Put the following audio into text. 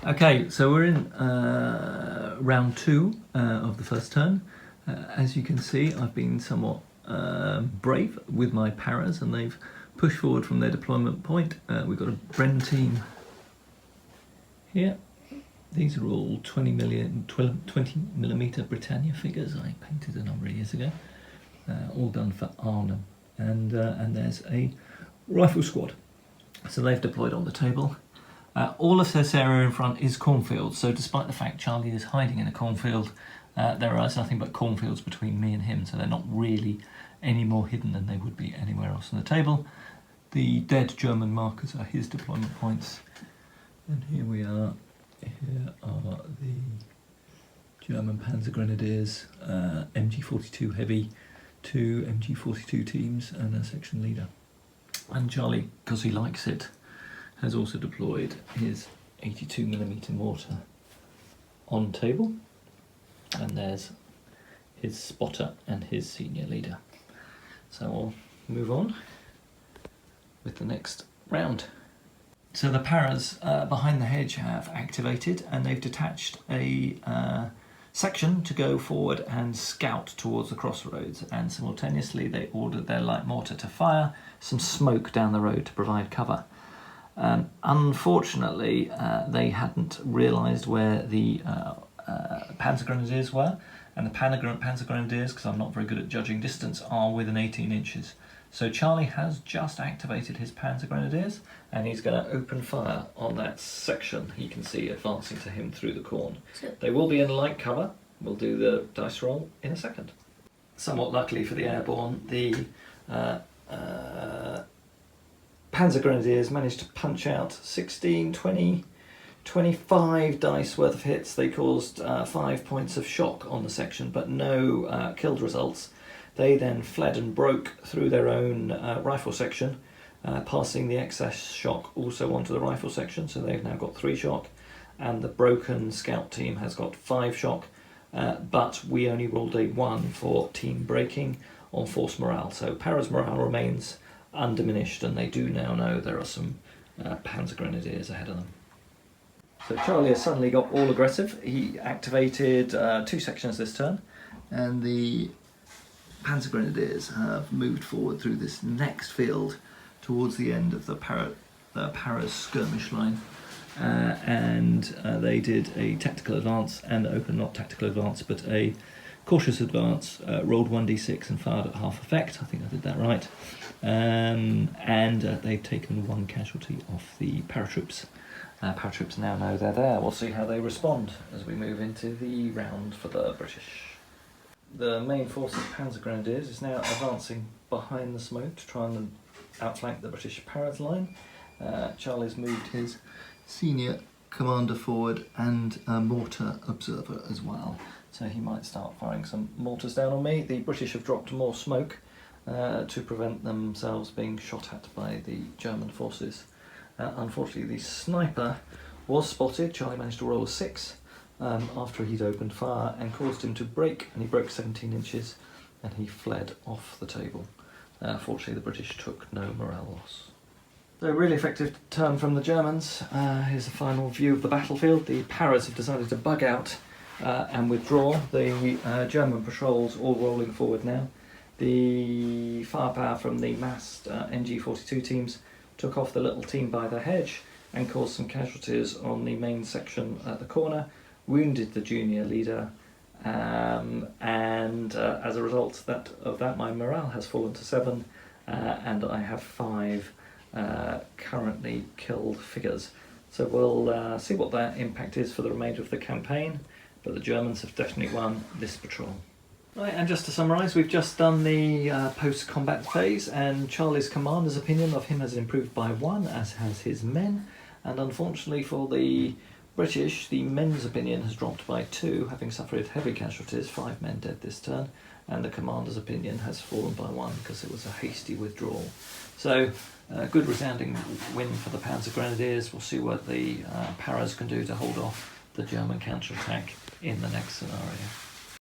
Okay, so we're in round 2 of the first turn. As you can see, I've been somewhat brave with my paras, and they've pushed forward from their deployment point. We've got a Bren team here. These are all 20mm Britannia figures I painted a number of years ago, all done for Arnhem. And there's a rifle squad. So they've deployed on the table. All of this area in front is cornfields, so despite the fact Charlie is hiding in a cornfield, there is nothing but cornfields between me and him, so they're not really any more hidden than they would be anywhere else on the table. The dead German markers are his deployment points, and here we are. Here are the German Panzer Grenadiers, MG42 Heavy, 2 MG42 teams and a section leader. And Charlie, because he likes it, has also deployed his 82mm mortar on table, and there's his spotter and his senior leader. So I'll move on with the next round. So the paras behind the hedge have activated, and they've detached a section to go forward and scout towards the crossroads, and simultaneously they ordered their light mortar to fire some smoke down the road to provide cover. Unfortunately, they hadn't realised where the Panzer Grenadiers were, and the Panzer Grenadiers, because I'm not very good at judging distance, are within 18 inches. So Charlie has just activated his Panzer Grenadiers, and he's going to open fire on that section he can see advancing to him through the corn. They will be in light cover. We'll do the dice roll in a second. Somewhat luckily for the airborne, the Panzer Grenadiers managed to punch out 16, 20, 25 dice worth of hits. They caused 5 points of shock on the section, but no killed results. They then fled and broke through their own rifle section, passing the excess shock also onto the rifle section, so they've now got 3 shock, and the broken scout team has got 5 shock, but we only rolled a 1 for team breaking on force morale, so Para's morale remains undiminished, and they do now know there are some Panzer Grenadiers ahead of them. So Charlie has suddenly got all aggressive. He activated 2 sections this turn, and the Panzer Grenadiers have moved forward through this next field towards the end of the Para's skirmish line, and they did a tactical advance and not tactical advance, but a cautious advance, rolled 1d6 and fired at half effect. I think I did that right. And they've taken 1 casualty off the paratroops. Paratroops now know they're there. We'll see how they respond as we move into the round for the British. The main force of Panzer Grenadiers is now advancing behind the smoke to try and outflank the British Paras line. Charlie's moved his senior commander forward and a mortar observer as well, so he might start firing some mortars down on me. The British have dropped more smoke to prevent themselves being shot at by the German forces. Unfortunately, the sniper was spotted. Charlie managed to roll a 6 after he'd opened fire and caused him to break, and he broke 17 inches and he fled off the table. Fortunately, the British took no morale loss. So a really effective turn from the Germans. Here's a final view of the battlefield. The Paras have decided to bug out and withdraw. The German patrols all rolling forward now. The firepower from the massed NG42 teams took off the little team by the hedge and caused some casualties on the main section at the corner, wounded the junior leader, and as a result of that my morale has fallen to 7, and I have 5 currently killed figures. So we'll see what that impact is for the remainder of the campaign, but the Germans have definitely won this patrol. Right, and just to summarise, we've just done the post-combat phase, and Charlie's commander's opinion of him has improved by 1, as has his men, and unfortunately for the British, the men's opinion has dropped by 2, having suffered heavy casualties, 5 men dead this turn, and the commander's opinion has fallen by 1 because it was a hasty withdrawal. So, good resounding win for the Panzer Grenadiers. We'll see what the Paras can do to hold off the German counterattack in the next scenario.